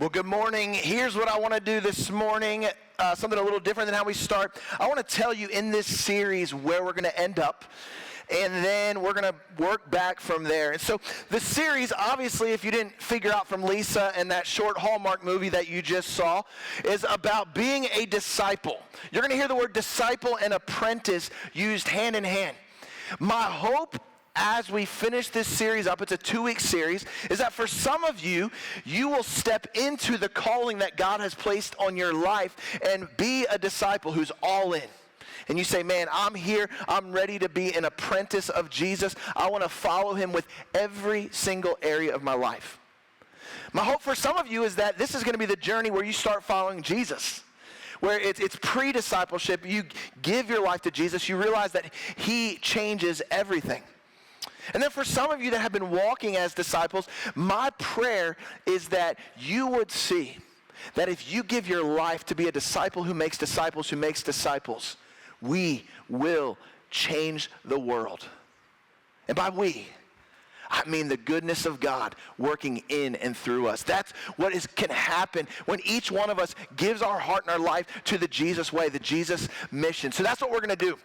Well, good morning. Here's what I want to do this morning, something a little different than how we start. I want to tell you in this series where we're going to end up, and then we're going to work back from there. And so the series, obviously, if you didn't figure out from Lisa and that short Hallmark movie that you just saw, is about being a disciple. You're going to hear the word disciple and apprentice used hand in hand. My hope as we finish this series up, it's a 2-week series, is that for some of you, you will step into the calling that God has placed on your life and be a disciple who's all in. And you say, man, I'm here, I'm ready to be an apprentice of Jesus. I want to follow him with every single area of my life. My hope for some of you is that this is going to be the journey where you start following Jesus, where it's pre-discipleship. You give your life to Jesus, you realize that he changes everything. And then for some of you that have been walking as disciples, my prayer is that you would see that if you give your life to be a disciple who makes disciples, we will change the world. And by we, I mean the goodness of God working in and through us. That's what can happen when each one of us gives our heart and our life to the Jesus way, the Jesus mission. So that's what we're going to do.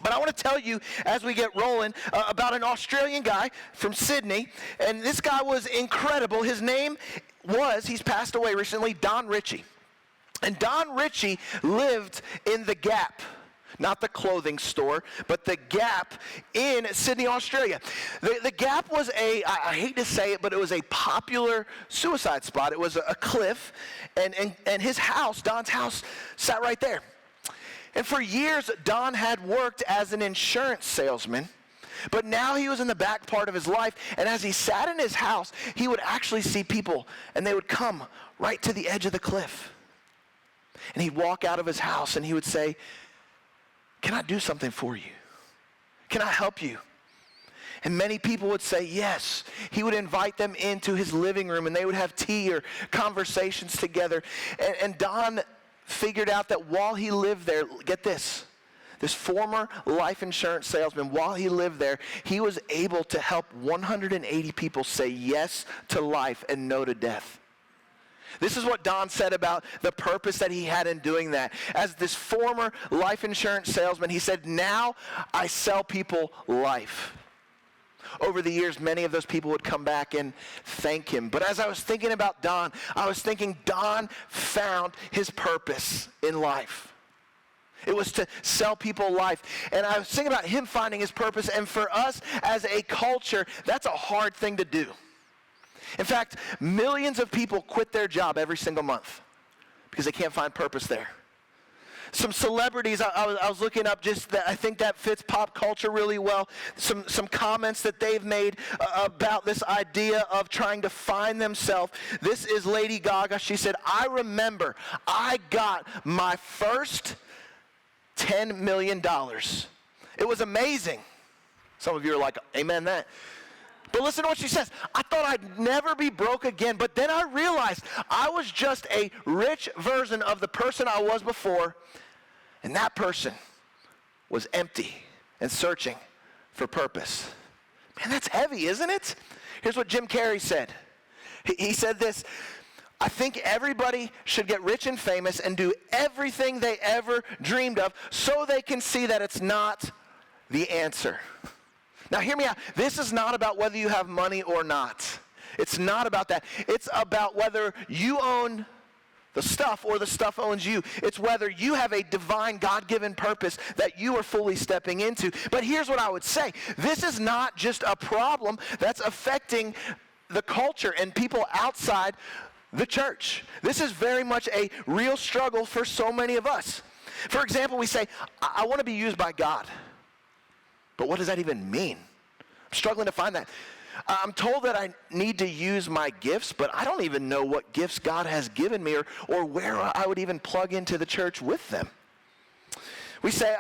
But I want to tell you, as we get rolling, about an Australian guy from Sydney. And this guy was incredible. His name he's passed away recently, Don Ritchie. And Don Ritchie lived in the Gap. Not the clothing store, but the Gap in Sydney, Australia. The Gap was I hate to say it, but it was a popular suicide spot. It was a cliff, and his house, Don's house, sat right there. And for years, Don had worked as an insurance salesman, but now he was in the back part of his life, and as he sat in his house, he would actually see people, and they would come right to the edge of the cliff. And he'd walk out of his house, and he would say, "Can I do something for you? Can I help you?" And many people would say yes. He would invite them into his living room, and they would have tea or conversations together. And Don figured out that while he lived there, get this former life insurance salesman, while he lived there, he was able to help 180 people say yes to life and no to death. This is what Don said about the purpose that he had in doing that. As this former life insurance salesman, he said, now I sell people life. Over the years, many of those people would come back and thank him. But as I was thinking about Don, I was thinking Don found his purpose in life. It was to sell people life. And I was thinking about him finding his purpose. And for us as a culture, that's a hard thing to do. In fact, millions of people quit their job every single month because they can't find purpose there. Some celebrities, I was looking up just that, I think that fits pop culture really well. Some comments that they've made about this idea of trying to find themselves. This is Lady Gaga. She said, "I remember I got my first $10 million. It was amazing." Some of you are like, amen that. But listen to what she says. "I thought I'd never be broke again, but then I realized I was just a rich version of the person I was before, and that person was empty and searching for purpose." Man, that's heavy, isn't it? Here's what Jim Carrey said. He said this, "I think everybody should get rich and famous and do everything they ever dreamed of so they can see that it's not the answer." Now hear me out. This is not about whether you have money or not. It's not about that. It's about whether you own the stuff or the stuff owns you. It's whether you have a divine God-given purpose that you are fully stepping into. But here's what I would say. This is not just a problem that's affecting the culture and people outside the church. This is very much a real struggle for so many of us. For example, we say, I want to be used by God. But what does that even mean? I'm struggling to find that. I'm told that I need to use my gifts, but I don't even know what gifts God has given me or where I would even plug into the church with them. We say,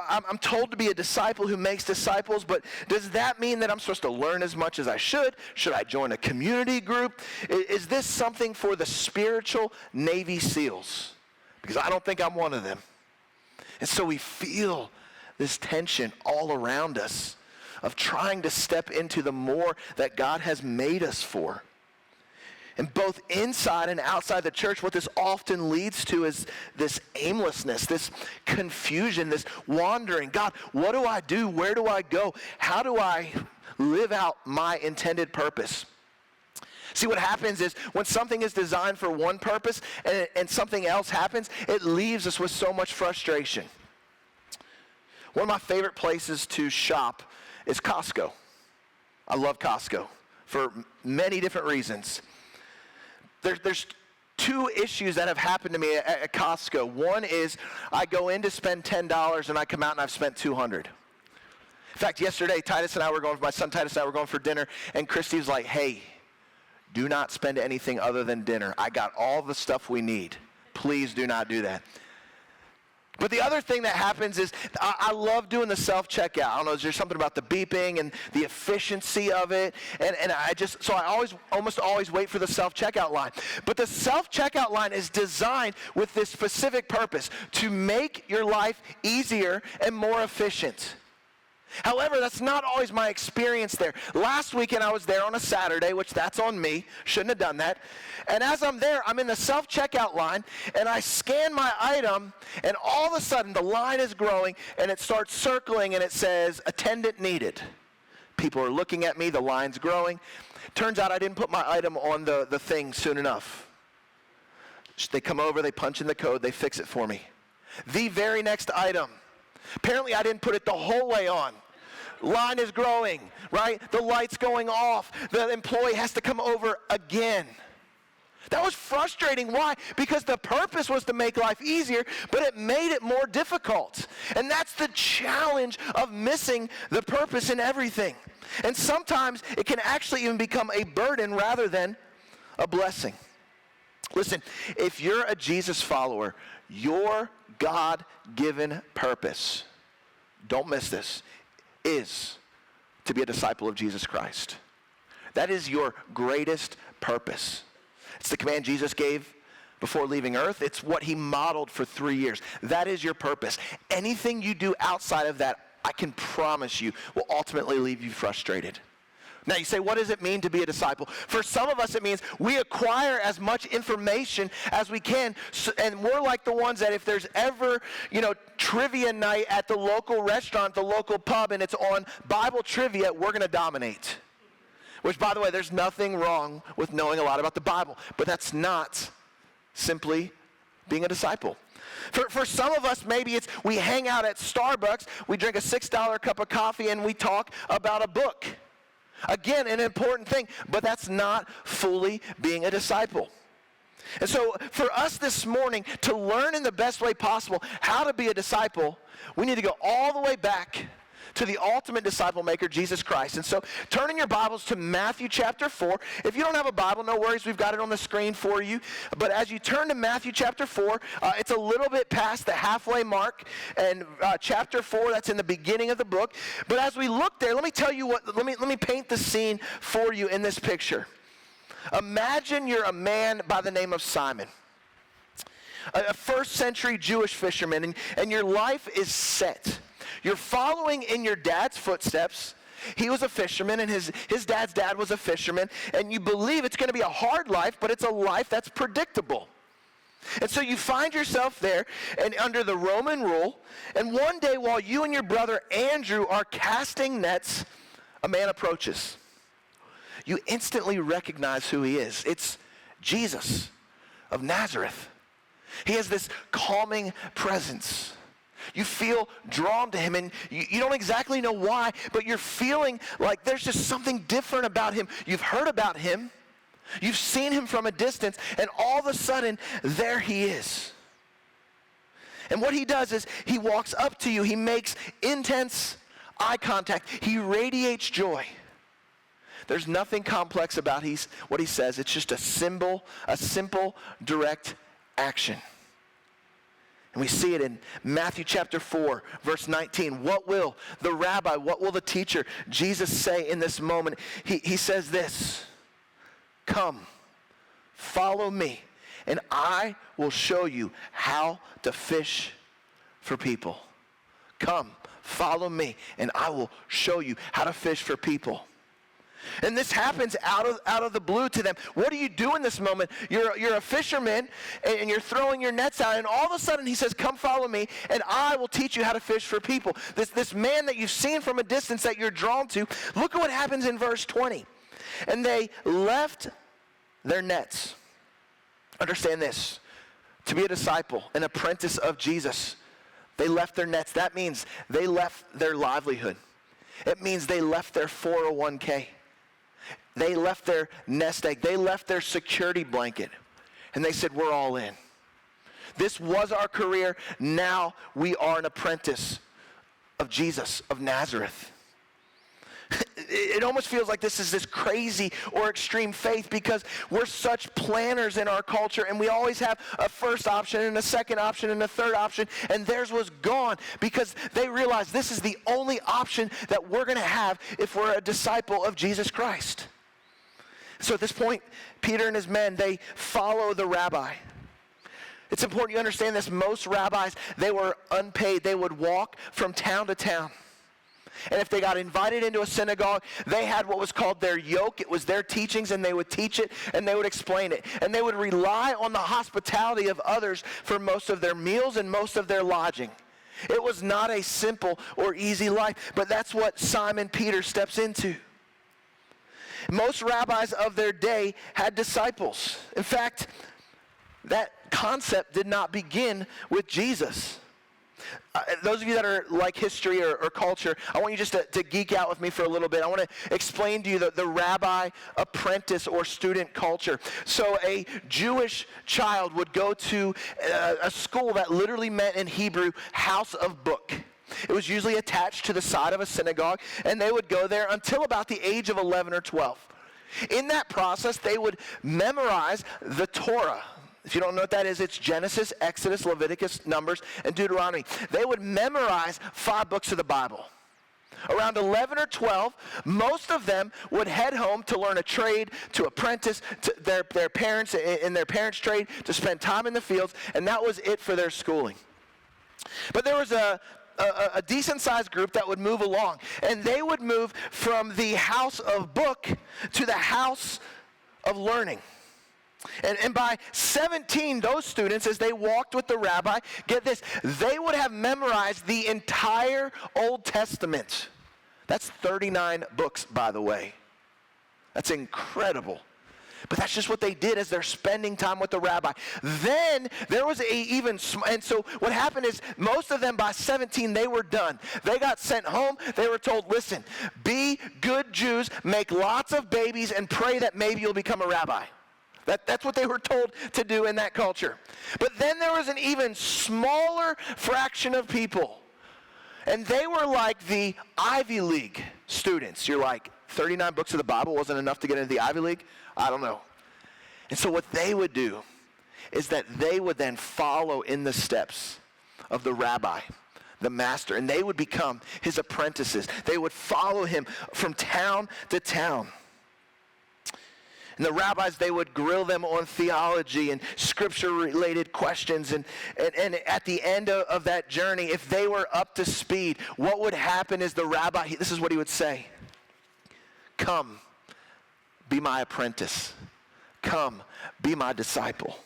I'm told to be a disciple who makes disciples, but does that mean that I'm supposed to learn as much as I should? Should I join a community group? Is this something for the spiritual Navy SEALs? Because I don't think I'm one of them. And so we feel this tension all around us of trying to step into the more that God has made us for. And both inside and outside the church, what this often leads to is this aimlessness, this confusion, this wandering. God, what do I do? Where do I go? How do I live out my intended purpose? See, what happens is when something is designed for one purpose and something else happens, it leaves us with so much frustration. One of my favorite places to shop is Costco. I love Costco for many different reasons. There's two issues that have happened to me at Costco. One is I go in to spend $10 and I come out and I've spent $200. In fact, yesterday, my son Titus and I were going for dinner, and Christy was like, hey, do not spend anything other than dinner. I got all the stuff we need. Please do not do that. But the other thing that happens is I love doing the self-checkout. I don't know, is there something about the beeping and the efficiency of it? And I almost always wait for the self-checkout line. But the self-checkout line is designed with this specific purpose, to make your life easier and more efficient. However, that's not always my experience there. Last weekend I was there on a Saturday, which that's on me. Shouldn't have done that. And as I'm there, I'm in the self-checkout line, and I scan my item, and all of a sudden the line is growing, and it starts circling, and it says, attendant needed. People are looking at me, the line's growing. Turns out I didn't put my item on the thing soon enough. They come over, they punch in the code, they fix it for me. The very next item. Apparently I didn't put it the whole way on. Line is growing, right? The light's going off. The employee has to come over again. That was frustrating. Why? Because the purpose was to make life easier, but it made it more difficult. And that's the challenge of missing the purpose in everything. And sometimes it can actually even become a burden rather than a blessing. Listen, if you're a Jesus follower, your God-given purpose, don't miss this, is to be a disciple of Jesus Christ. That is your greatest purpose. It's the command Jesus gave before leaving earth. It's what he modeled for 3 years. That is your purpose. Anything you do outside of that, I can promise you, will ultimately leave you frustrated. Now you say, what does it mean to be a disciple? For some of us, it means we acquire as much information as we can, and we're like the ones that if there's ever, trivia night at the local restaurant, the local pub, and it's on Bible trivia, we're going to dominate. Which, by the way, there's nothing wrong with knowing a lot about the Bible, but that's not simply being a disciple. For some of us, maybe it's we hang out at Starbucks, we drink a $6 cup of coffee, and we talk about a book. Again, an important thing, but that's not fully being a disciple. And so for us this morning to learn in the best way possible how to be a disciple, we need to go all the way back to the ultimate disciple maker, Jesus Christ. And so turn in your Bibles to Matthew chapter 4. If you don't have a Bible, no worries, we've got it on the screen for you. But as you turn to Matthew chapter 4, it's a little bit past the halfway mark. And chapter 4, that's in the beginning of the book. But as we look there, let me tell you let me paint the scene for you in this picture. Imagine you're a man by the name of Simon, a first century Jewish fisherman, and your life is set. You're following in your dad's footsteps. He was a fisherman, and his dad's dad was a fisherman, and you believe it's going to be a hard life, but it's a life that's predictable. And so you find yourself there and under the Roman rule, and one day while you and your brother Andrew are casting nets, a man approaches. You instantly recognize who he is. It's Jesus of Nazareth. He has this calming presence. You feel drawn to him, and you don't exactly know why, but you're feeling like there's just something different about him. You've heard about him. You've seen him from a distance, and all of a sudden, there he is. And what he does is he walks up to you. He makes intense eye contact. He radiates joy. There's nothing complex about what he says. It's just a simple, direct action. And we see it in Matthew chapter 4, verse 19. What will the teacher, Jesus say in this moment? He says this, come, follow me, and I will show you how to fish for people. Come, follow me, and I will show you how to fish for people. And this happens out of the blue to them. What do you do in this moment? You're a fisherman, and you're throwing your nets out, and all of a sudden he says, come follow me, and I will teach you how to fish for people. This man that you've seen from a distance that you're drawn to, look at what happens in verse 20. And they left their nets. Understand this. To be a disciple, an apprentice of Jesus, they left their nets. That means they left their livelihood. It means they left their 401k. They left their nest egg. They left their security blanket. And they said, we're all in. This was our career. Now we are an apprentice of Jesus of Nazareth. It almost feels like this is this crazy or extreme faith because we're such planners in our culture, and we always have a first option and a second option and a third option, and theirs was gone because they realized this is the only option that we're going to have if we're a disciple of Jesus Christ. So at this point, Peter and his men, they follow the rabbi. It's important you understand this. Most rabbis, they were unpaid. They would walk from town to town. And if they got invited into a synagogue, they had what was called their yoke. It was their teachings, and they would teach it, and they would explain it. And they would rely on the hospitality of others for most of their meals and most of their lodging. It was not a simple or easy life, but that's what Simon Peter steps into. Most rabbis of their day had disciples. In fact, that concept did not begin with Jesus. Those of you that are like history or culture, I want you just to geek out with me for a little bit. I want to explain to you the rabbi, apprentice, or student culture. So a Jewish child would go to a school that literally meant in Hebrew, house of book. It was usually attached to the side of a synagogue, and they would go there until about the age of 11 or 12. In that process, they would memorize the Torah. If you don't know what that is, it's Genesis, Exodus, Leviticus, Numbers, and Deuteronomy. They would memorize 5 books of the Bible. Around 11 or 12, most of them would head home to learn a trade, to apprentice to their parents in their parents' trade, to spend time in the fields, and that was it for their schooling. But there was a decent-sized group that would move along, and they would move from the house of book to the house of learning. And by 17, those students, as they walked with the rabbi, get this, they would have memorized the entire Old Testament. That's 39 books, by the way. That's incredible. But that's just what they did as they're spending time with the rabbi. Then there was and so what happened is most of them by 17, they were done. They got sent home. They were told, listen, be good Jews, make lots of babies, and pray that maybe you'll become a rabbi. That's what they were told to do in that culture. But then there was an even smaller fraction of people. And they were like the Ivy League students. You're like, 39 books of the Bible wasn't enough to get into the Ivy League? I don't know. And so what they would do is that they would then follow in the steps of the rabbi, the master, and they would become his apprentices. They would follow him from town to town. And the rabbis, they would grill them on theology and scripture-related questions. And at the end of that journey, if they were up to speed, what would happen is the rabbi, this is what he would say. Come, be my apprentice. Come, be my disciple.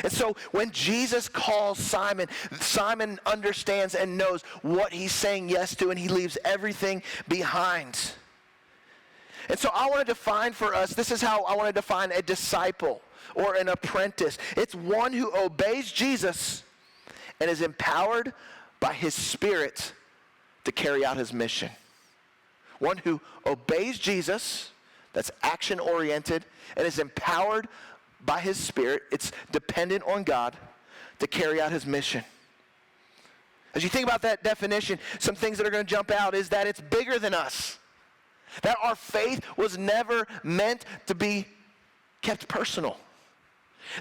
And so when Jesus calls Simon, Simon understands and knows what he's saying yes to, and he leaves everything behind. And so I want to define for us, this is how I want to define a disciple or an apprentice. It's one who obeys Jesus and is empowered by his Spirit to carry out his mission. One who obeys Jesus, that's action-oriented, and is empowered by his Spirit, it's dependent on God, to carry out his mission. As you think about that definition, some things that are going to jump out is that it's bigger than us. That our faith was never meant to be kept personal.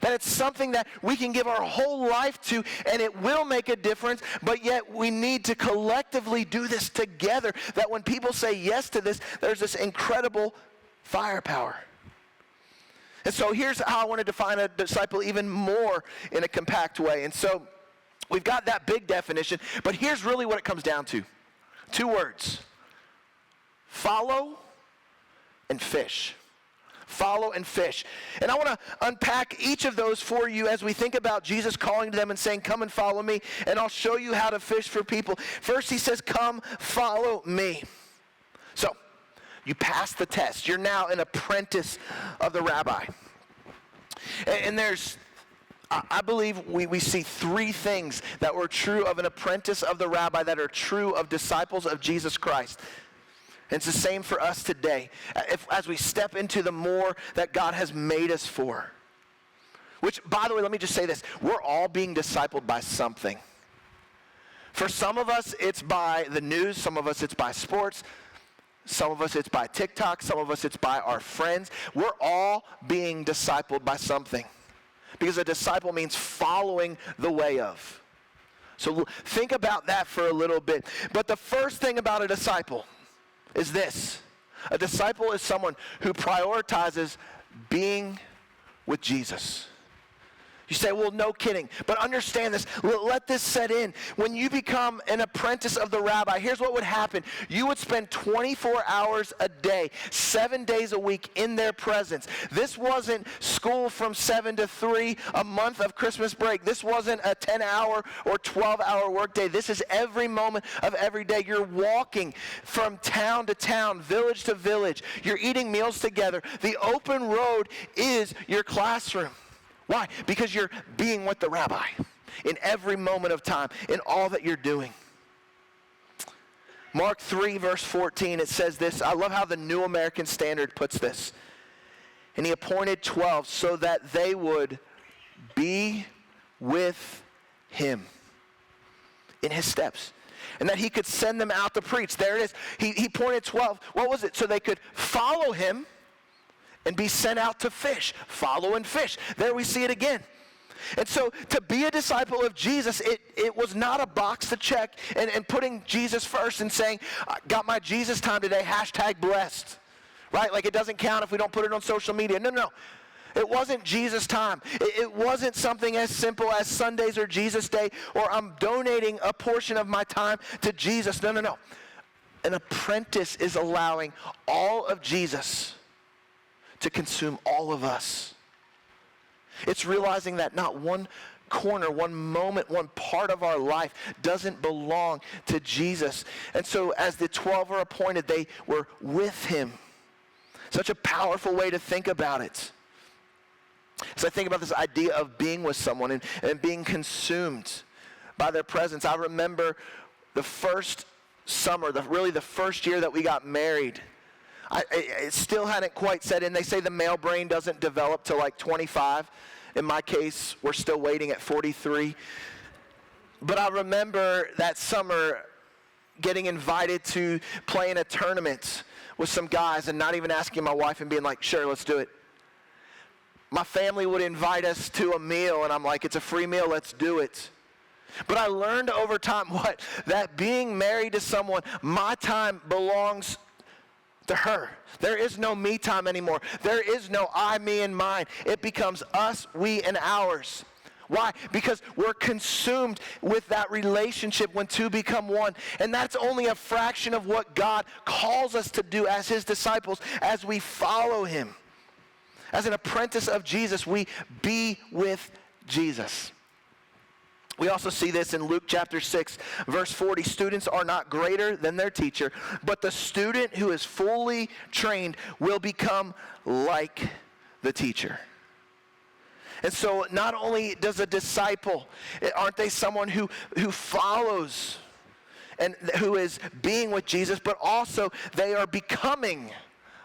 That it's something that we can give our whole life to, and it will make a difference, but yet we need to collectively do this together. That when people say yes to this, there's this incredible firepower. And so here's how I want to define a disciple even more in a compact way. And so we've got that big definition, but here's really what it comes down to. 2 words. Follow and fish. Follow and fish. And I want to unpack each of those for you as we think about Jesus calling to them and saying, come and follow me, and I'll show you how to fish for people. First, he says, come follow me. So, you passed the test. You're now an apprentice of the rabbi. And there's, I believe we see three things that were true of an apprentice of the rabbi that are true of disciples of Jesus Christ. And it's the same for us today as we step into the more that God has made us for. Which, by the way, let me just say this. We're all being discipled by something. For some of us, it's by the news. Some of us, it's by sports. Some of us, it's by TikTok. Some of us, it's by our friends. We're all being discipled by something. Because a disciple means following the way of. So think about that for a little bit. But the first thing about a disciple is this. A disciple is someone who prioritizes being with Jesus. You say, well, no kidding. But understand this. Let this set in. When you become an apprentice of the rabbi, here's what would happen. You would spend 24 hours a day, 7 days a week in their presence. This wasn't school from 7 to 3, a month of Christmas break. This wasn't a 10-hour or 12-hour workday. This is every moment of every day. You're walking from town to town, village to village. You're eating meals together. The open road is your classroom. Why? Because you're being with the rabbi in every moment of time, in all that you're doing. Mark 3, verse 14, it says this. I love how the New American Standard puts this. And he appointed 12 so that they would be with him in his steps. And that he could send them out to preach. There it is. He appointed 12. What was it? So they could follow him and be sent out to fish. Follow and fish. There we see it again. And so to be a disciple of Jesus, it was not a box to check and putting Jesus first and saying, I got my Jesus time today, #blessed. Right? Like it doesn't count if we don't put it on social media. No. It wasn't Jesus time. It wasn't something as simple as Sundays or Jesus Day, or I'm donating a portion of my time to Jesus. No. An apprentice is allowing all of Jesus to consume all of us. It's realizing that not one corner, one moment, one part of our life doesn't belong to Jesus. And so as the 12 were appointed, they were with him. Such a powerful way to think about it. So I think about this idea of being with someone and being consumed by their presence. I remember the first summer, really the first year that we got married. It still hadn't quite set in. They say the male brain doesn't develop till like 25. In my case, we're still waiting at 43. But I remember that summer getting invited to play in a tournament with some guys and not even asking my wife and being like, sure, let's do it. My family would invite us to a meal and I'm like, it's a free meal, let's do it. But I learned over time that being married to someone, my time belongs to her. There is no me time anymore. There is no I, me, and mine. It becomes us, we, and ours. Why? Because we're consumed with that relationship when two become one. And that's only a fraction of what God calls us to do as his disciples as we follow him. As an apprentice of Jesus, we be with Jesus. We also see this in Luke chapter 6, verse 40. Students are not greater than their teacher, but the student who is fully trained will become like the teacher. And so not only does a disciple, aren't they someone who follows and who is being with Jesus, but also they are becoming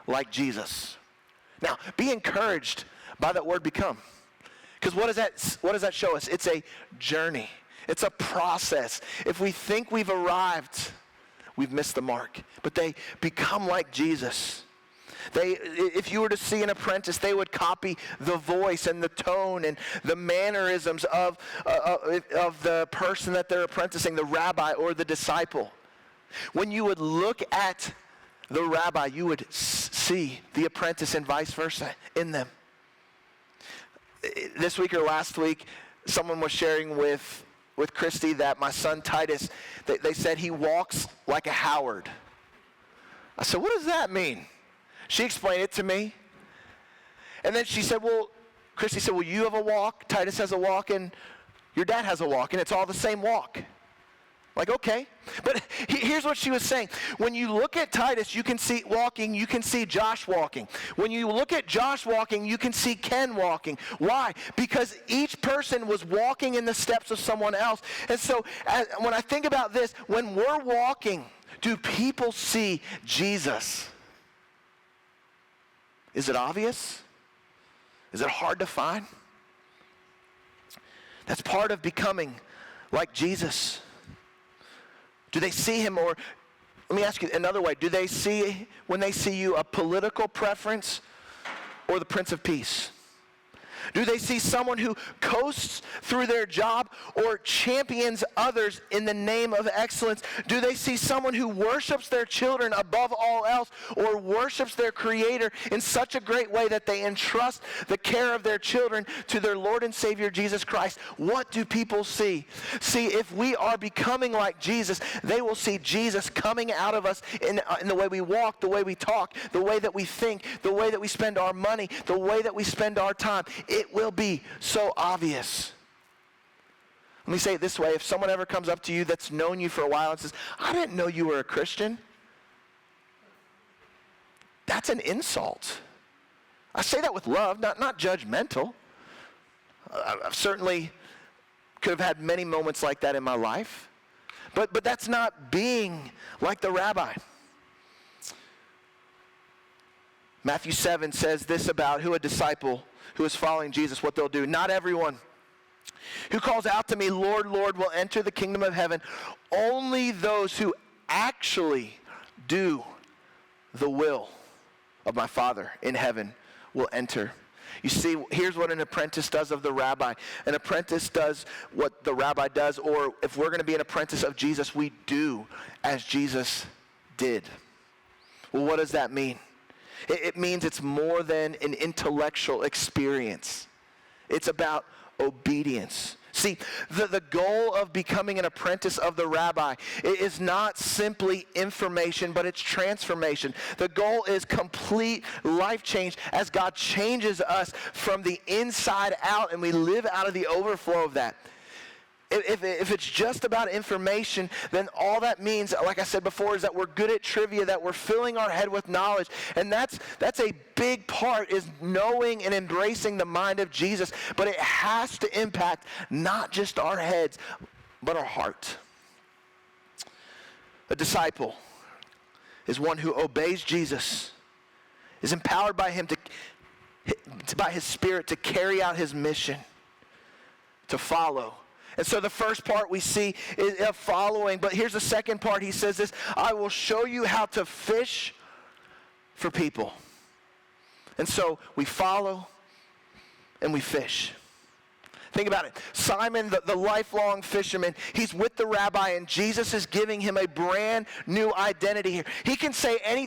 like Jesus. Now, be encouraged by that word become. Because what does that show us? It's a journey. It's a process. If we think we've arrived, we've missed the mark. But they become like Jesus. If you were to see an apprentice, they would copy the voice and the tone and the mannerisms of the person that they're apprenticing, the rabbi or the disciple. When you would look at the rabbi, you would see the apprentice and vice versa in them. This week or last week, someone was sharing with Christy that my son Titus, they said he walks like a Howard. I said, what does that mean? She explained it to me. And then she said, well, Christy said, well, you have a walk, Titus has a walk, and your dad has a walk, and it's all the same walk. Like, okay. But here's what she was saying. When you look at Titus, you can see walking, you can see Josh walking. When you look at Josh walking, you can see Ken walking. Why? Because each person was walking in the steps of someone else. And so when I think about this, when we're walking, do people see Jesus? Is it obvious? Is it hard to find? That's part of becoming like Jesus. Do they see him, or let me ask you another way, do they see, when they see you, a political preference or the Prince of Peace? Do they see someone who coasts through their job or champions others in the name of excellence? Do they see someone who worships their children above all else, or worships their Creator in such a great way that they entrust the care of their children to their Lord and Savior Jesus Christ? What do people see? See, if we are becoming like Jesus, they will see Jesus coming out of us in the way we walk, the way we talk, the way that we think, the way that we spend our money, the way that we spend our time. It will be so obvious. Let me say it this way. If someone ever comes up to you that's known you for a while and says, I didn't know you were a Christian, that's an insult. I say that with love, not judgmental. I've certainly could have had many moments like that in my life. But that's not being like the rabbi. Matthew 7 says this about who a disciple who is following Jesus, what they'll do. Not everyone who calls out to me, Lord, Lord, will enter the kingdom of heaven. Only those who actually do the will of my Father in heaven will enter. You see, here's what an apprentice does of the rabbi. An apprentice does what the rabbi does, or if we're going to be an apprentice of Jesus, we do as Jesus did. Well, what does that mean? It means it's more than an intellectual experience. It's about obedience. See, the goal of becoming an apprentice of the rabbi is not simply information, but it's transformation. The goal is complete life change as God changes us from the inside out, and we live out of the overflow of that. If it's just about information, then all that means, like I said before, is that we're good at trivia, that we're filling our head with knowledge. And that's a big part, is knowing and embracing the mind of Jesus. But it has to impact not just our heads, but our heart. A disciple is one who obeys Jesus, is empowered by him by his Spirit to carry out his mission, to follow. And so the first part we see is following, but here's the second part. He says this, I will show you how to fish for people. And so we follow and we fish. Think about it. Simon, the lifelong fisherman, he's with the rabbi, and Jesus is giving him a brand new identity here.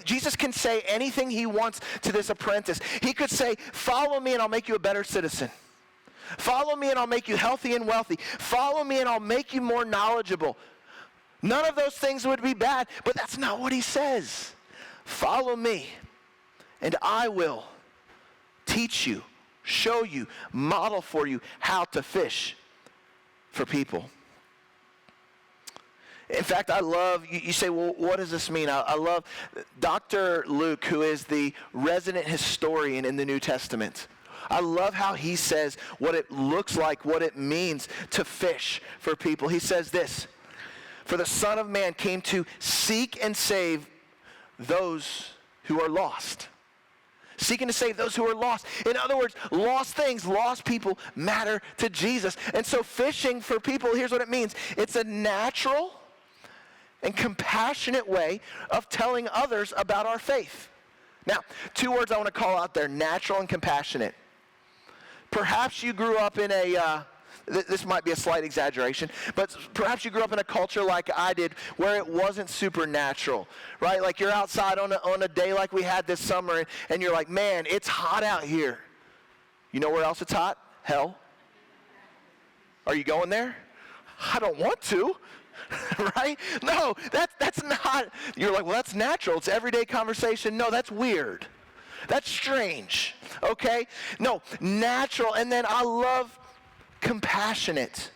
Jesus can say anything he wants to this apprentice. He could say, follow me and I'll make you a better citizen. Follow me and I'll make you healthy and wealthy. Follow me and I'll make you more knowledgeable. None of those things would be bad, but that's not what he says. Follow me and I will teach you, show you, model for you how to fish for people. In fact, I love, you say, well, what does this mean? I love Dr. Luke, who is the resident historian in the New Testament. I love how he says what it looks like, what it means to fish for people. He says this, for the Son of Man came to seek and save those who are lost. Seeking to save those who are lost. In other words, lost things, lost people matter to Jesus. And so fishing for people, here's what it means. It's a natural and compassionate way of telling others about our faith. Now, two words I want to call out there, natural and compassionate. Perhaps you grew up in this might be a slight exaggeration, but perhaps you grew up in a culture like I did where it wasn't supernatural, right? Like you're outside on a day like we had this summer, and you're like, man, it's hot out here. You know where else it's hot? Hell. Are you going there? I don't want to, right? No, that's not. You're like, well, that's natural. It's everyday conversation. No, that's weird. That's strange, okay? No, natural. And then I love compassionate.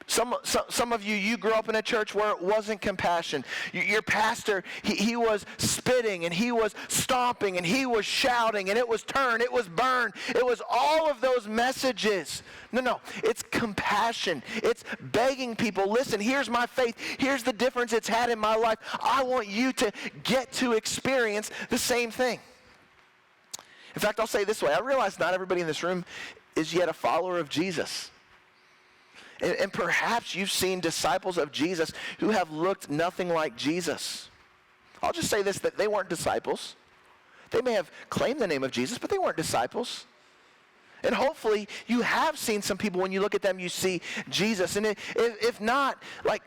Some of you grew up in a church where it wasn't compassion. Your pastor, he was spitting and he was stomping and he was shouting and it was turn, it was burn. It was all of those messages. No, it's compassion. It's begging people, listen, here's my faith. Here's the difference it's had in my life. I want you to get to experience the same thing. In fact, I'll say it this way. I realize not everybody in this room is yet a follower of Jesus. And perhaps you've seen disciples of Jesus who have looked nothing like Jesus. I'll just say this, that they weren't disciples. They may have claimed the name of Jesus, but they weren't disciples. And hopefully you have seen some people, when you look at them, you see Jesus. And if not, like,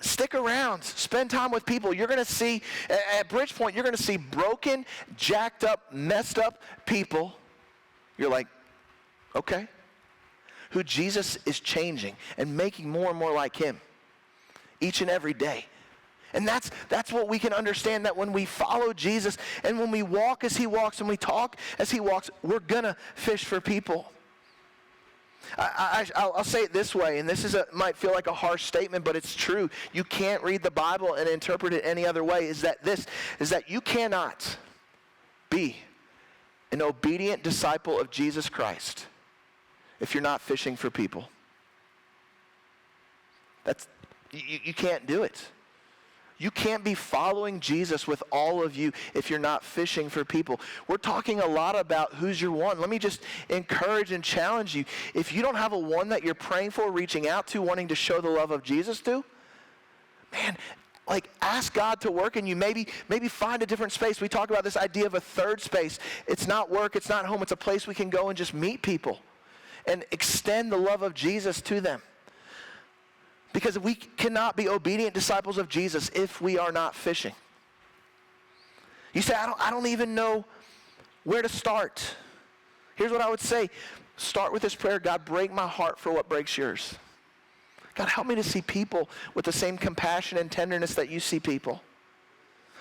stick around. Spend time with people. You're going to see, at Bridgepoint, you're going to see broken, jacked up, messed up people. You're like, okay. Who Jesus is changing and making more and more like him each and every day. And that's what we can understand, that when we follow Jesus and when we walk as he walks and we talk as he walks, we're going to fish for people. I'll say it this way, and this might feel like a harsh statement, but it's true. You can't read the Bible and interpret it any other way, is that you cannot be an obedient disciple of Jesus Christ if you're not fishing for people. You can't do it. You can't be following Jesus with all of you if you're not fishing for people. We're talking a lot about who's your one. Let me just encourage and challenge you. If you don't have a one that you're praying for, reaching out to, wanting to show the love of Jesus to, man, like, ask God to work in you. Maybe find a different space. We talk about this idea of a third space. It's not work, it's not home, it's a place we can go and just meet people and extend the love of Jesus to them. Because we cannot be obedient disciples of Jesus if we are not fishing. You say, I don't even know where to start. Here's what I would say. Start with this prayer: God, break my heart for what breaks yours. God, help me to see people with the same compassion and tenderness that you see people.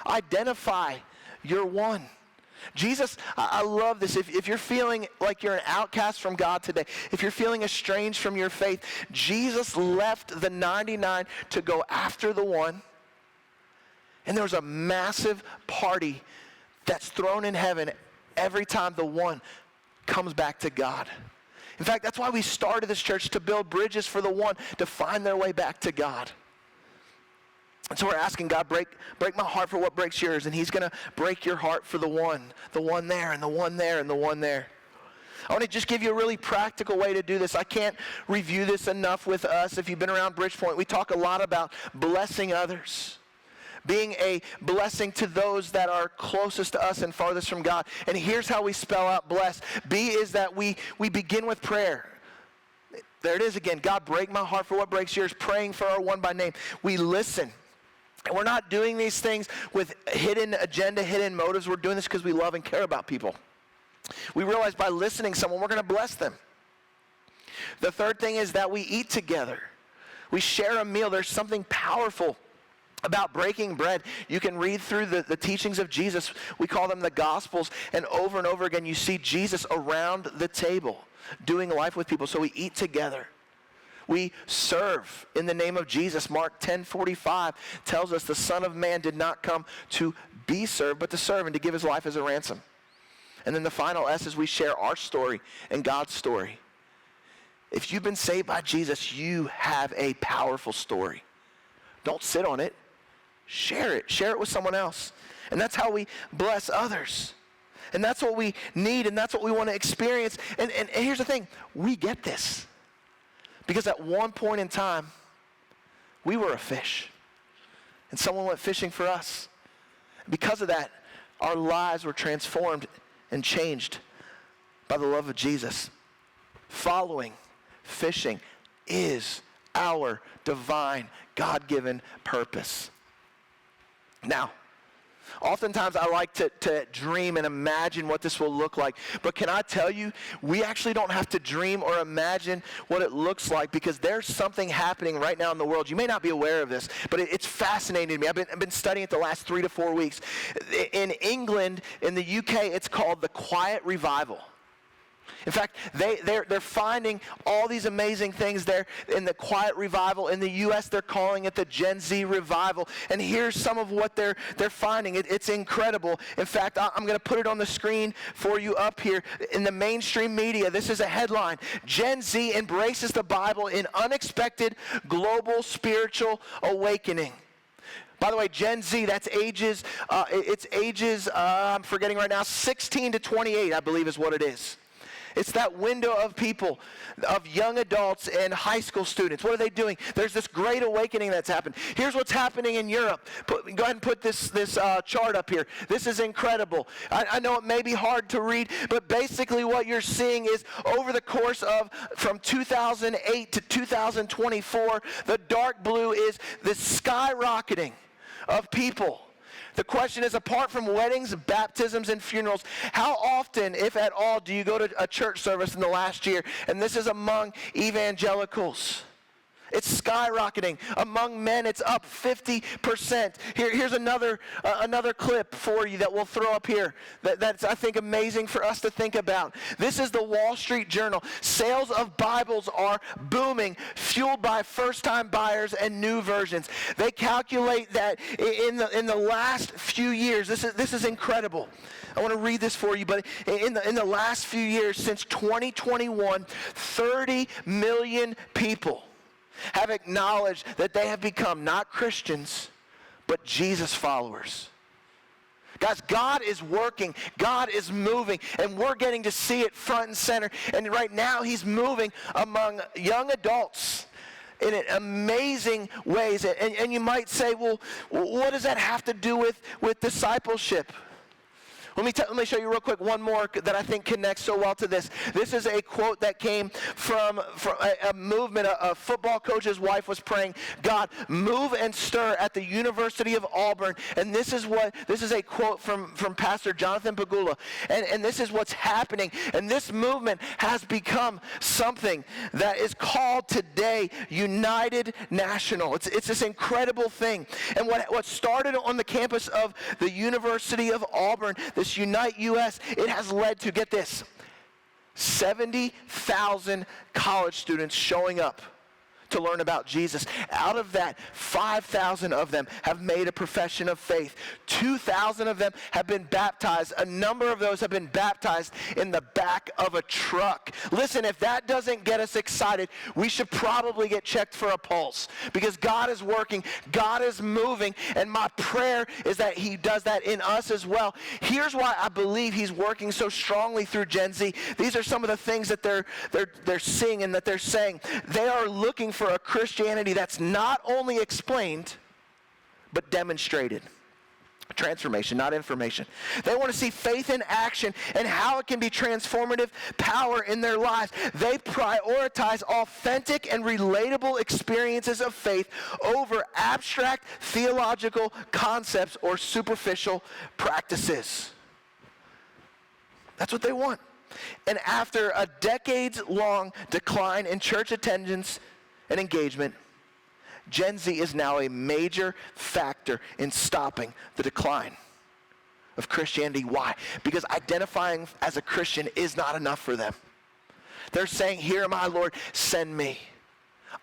Identify your one. Jesus, I love this. If you're feeling like you're an outcast from God today, if you're feeling estranged from your faith, Jesus left the 99 to go after the one. And there's a massive party that's thrown in heaven every time the one comes back to God. In fact, that's why we started this church, to build bridges for the one to find their way back to God. And so we're asking God, break my heart for what breaks yours. And he's going to break your heart for the one there, and the one there, and the one there. I want to just give you a really practical way to do this. I can't review this enough with us. If you've been around Bridgepoint, we talk a lot about blessing others, being a blessing to those that are closest to us and farthest from God. And here's how we spell out bless. B is that we begin with prayer. There it is again. God, break my heart for what breaks yours. Praying for our one by name. We listen. And we're not doing these things with hidden agenda, hidden motives. We're doing this because we love and care about people. We realize by listening to someone, we're going to bless them. The third thing is that we eat together. We share a meal. There's something powerful about breaking bread. You can read through the teachings of Jesus. We call them the Gospels. And over again, you see Jesus around the table doing life with people. So we eat together. We serve in the name of Jesus. Mark 10:45 tells us the Son of Man did not come to be served, but to serve and to give his life as a ransom. And then the final S is we share our story and God's story. If you've been saved by Jesus, you have a powerful story. Don't sit on it. Share it. Share it with someone else. And that's how we bless others. And that's what we need, and that's what we want to experience. And here's the thing. We get this. Because at one point in time, we were a fish. And someone went fishing for us. Because of that, our lives were transformed and changed by the love of Jesus. Following, fishing is our divine, God-given purpose. Now, Oftentimes I like to dream and imagine what this will look like. But can I tell you, we actually don't have to dream or imagine what it looks like, because there's something happening right now in the world. You may not be aware of this, but it's fascinating to me. I've been studying it the last 3 to 4 weeks. In England, in the UK, it's called the Quiet Revival. In fact, they're finding all these amazing things there in the Quiet Revival. In the U.S., they're calling it the Gen Z Revival. And here's some of what they're finding. It's incredible. In fact, I'm going to put it on the screen for you up here. In the mainstream media, this is a headline: Gen Z embraces the Bible in unexpected global spiritual awakening. By the way, Gen Z, that's ages, I'm forgetting right now, 16 to 28, I believe is what it is. It's that window of people, of young adults and high school students. What are they doing? There's this great awakening that's happened. Here's what's happening in Europe. Go ahead and put this chart up here. This is incredible. I know it may be hard to read, but basically what you're seeing is over the course of from 2008 to 2024, the dark blue is the skyrocketing of people. The question is, apart from weddings, baptisms, and funerals, how often, if at all, do you go to a church service in the last year? And this is among evangelicals. It's skyrocketing. Among men, it's up 50%. Here's another clip for you that we'll throw up here. That's, I think, amazing for us to think about. This is the Wall Street Journal. Sales of Bibles are booming, fueled by first-time buyers and new versions. They calculate that in the last few years, this is incredible. I want to read this for you, but in the last few years, since 2021, 30 million people have acknowledged that they have become not Christians, but Jesus followers. Guys, God is working, God is moving, and we're getting to see it front and center. And right now, He's moving among young adults in amazing ways. And you might say, well, what does that have to do with discipleship? Let me show you real quick one more that I think connects so well to this. This is a quote that came from a movement. A football coach's wife was praying, God, move and stir at the University of Auburn. And this is a quote from Pastor Jonathan Pagula. And this is what's happening. And this movement has become something that is called today United National. It's this incredible thing. And what started on the campus of the University of Auburn, this Unite US, it has led to, get this, 70,000 college students showing up to learn about Jesus. Out of that, 5,000 of them have made a profession of faith. 2,000 of them have been baptized. A number of those have been baptized in the back of a truck. Listen, if that doesn't get us excited, we should probably get checked for a pulse, because God is working, God is moving, and my prayer is that He does that in us as well. Here's why I believe He's working so strongly through Gen Z. These are some of the things that they're seeing and that they're saying. They are looking for a Christianity that's not only explained, but demonstrated. Transformation, not information. They want to see faith in action and how it can be transformative power in their lives. They prioritize authentic and relatable experiences of faith over abstract theological concepts or superficial practices. That's what they want. And after a decades-long decline in church attendance and engagement, Gen Z is now a major factor in stopping the decline of Christianity. Why? Because identifying as a Christian is not enough for them. They're saying, here am I, Lord, send me.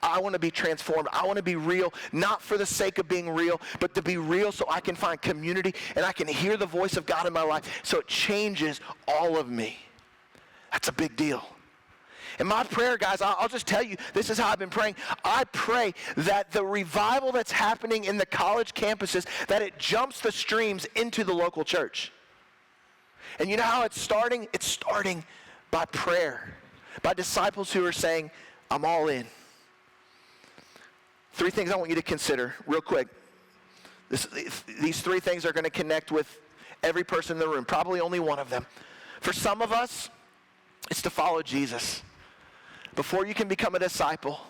I want to be transformed. I want to be real, not for the sake of being real, but to be real so I can find community and I can hear the voice of God in my life so it changes all of me. That's a big deal. And my prayer, guys, I'll just tell you, this is how I've been praying. I pray that the revival that's happening in the college campuses, that it jumps the streams into the local church. And you know how it's starting? It's starting by prayer, by disciples who are saying, I'm all in. 3 things I want you to consider real quick. These 3 things are going to connect with every person in the room, probably only one of them. For some of us, it's to follow Jesus. Before you can become a disciple,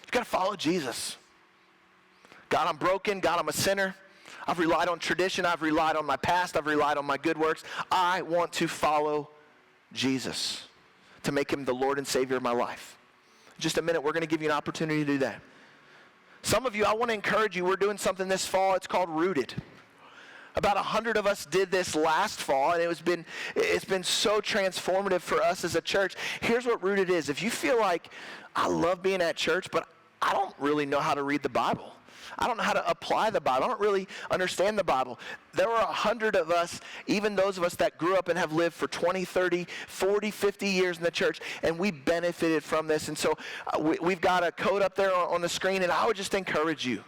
you've got to follow Jesus. God, I'm broken. God, I'm a sinner. I've relied on tradition. I've relied on my past. I've relied on my good works. I want to follow Jesus, to make him the Lord and Savior of my life. In just a minute, we're going to give you an opportunity to do that. Some of you, I want to encourage you, we're doing something this fall. It's called Rooted. About 100 of us did this last fall, and it's been so transformative for us as a church. Here's what Rooted is. If you feel like, I love being at church, but I don't really know how to read the Bible. I don't know how to apply the Bible. I don't really understand the Bible. There were 100 of us, even those of us that grew up and have lived for 20, 30, 40, 50 years in the church, and we benefited from this. And so we've got a code up there on the screen, and I would just encourage you.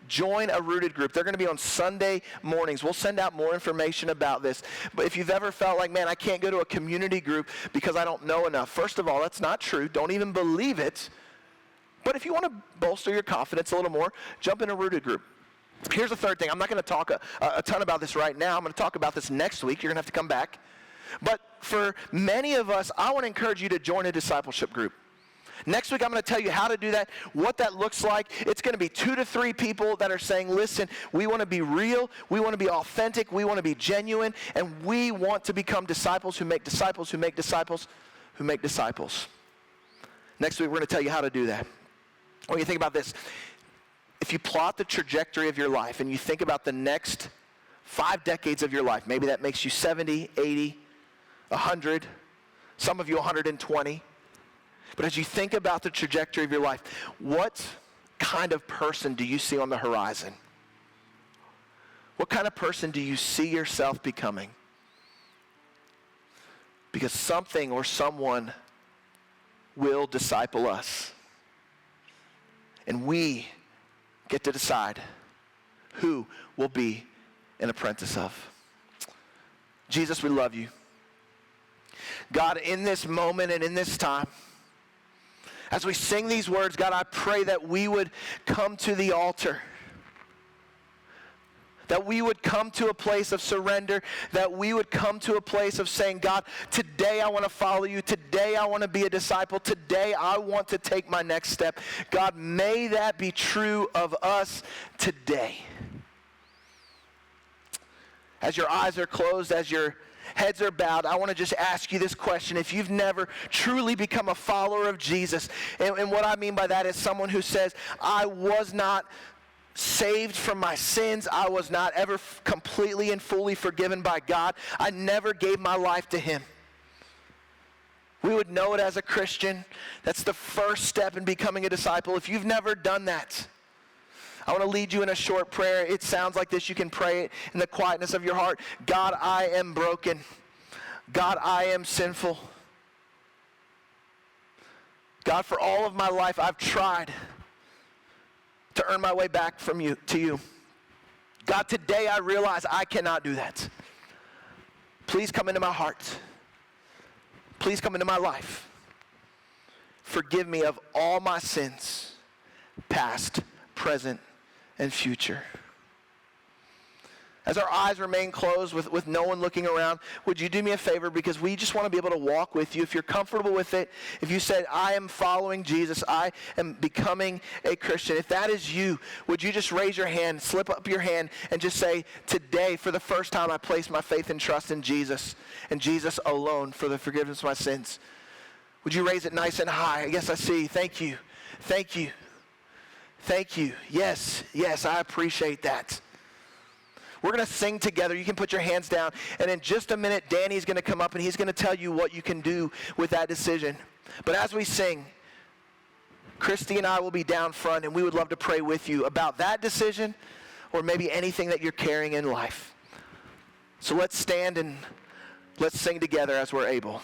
Join a Rooted group. They're going to be on Sunday mornings. We'll send out more information about this. But if you've ever felt like, man, I can't go to a community group because I don't know enough. First of all, that's not true. Don't even believe it. But if you want to bolster your confidence a little more, jump in a Rooted group. Here's the third thing. I'm not going to talk a ton about this right now. I'm going to talk about this next week. You're going to have to come back. But for many of us, I want to encourage you to join a discipleship group. Next week, I'm going to tell you how to do that, what that looks like. It's going to be 2 to 3 people that are saying, listen, we want to be real, we want to be authentic, we want to be genuine, and we want to become disciples who make disciples, who make disciples, who make disciples. Next week, we're going to tell you how to do that. When you think about this, if you plot the trajectory of your life and you think about the next 5 decades of your life, maybe that makes you 70, 80, 100, some of you 120. But as you think about the trajectory of your life, what kind of person do you see on the horizon? What kind of person do you see yourself becoming? Because something or someone will disciple us. And we get to decide who we'll be an apprentice of. Jesus, we love you. God, in this moment and in this time, as we sing these words, God, I pray that we would come to the altar, that we would come to a place of surrender, that we would come to a place of saying, God, today I want to follow you. Today I want to be a disciple. Today I want to take my next step. God, may that be true of us today. As your eyes are closed, as your heads are bowed, I want to just ask you this question. If you've never truly become a follower of Jesus, and what I mean by that is someone who says, I was not saved from my sins. I was not ever completely and fully forgiven by God. I never gave my life to him. We would know it as a Christian. That's the first step in becoming a disciple. If you've never done that, I want to lead you in a short prayer. It sounds like this. You can pray it in the quietness of your heart. God, I am broken. God, I am sinful. God, for all of my life, I've tried to earn my way back from you to you. God, today I realize I cannot do that. Please come into my heart. Please come into my life. Forgive me of all my sins, past, present, and future. As our eyes remain closed with no one looking around, would you do me a favor, because we just want to be able to walk with you. If you're comfortable with it, if you said, I am following Jesus, I am becoming a Christian, if that is you, would you just raise your hand, slip up your hand, and just say, today, for the first time, I place my faith and trust in Jesus, and Jesus alone for the forgiveness of my sins. Would you raise it nice and high? Yes, I see. Thank you. Thank you. Thank you. Yes, I appreciate that. We're going to sing together. You can put your hands down. And in just a minute, Danny's going to come up and he's going to tell you what you can do with that decision. But as we sing, Christy and I will be down front, and we would love to pray with you about that decision or maybe anything that you're carrying in life. So let's stand and let's sing together as we're able.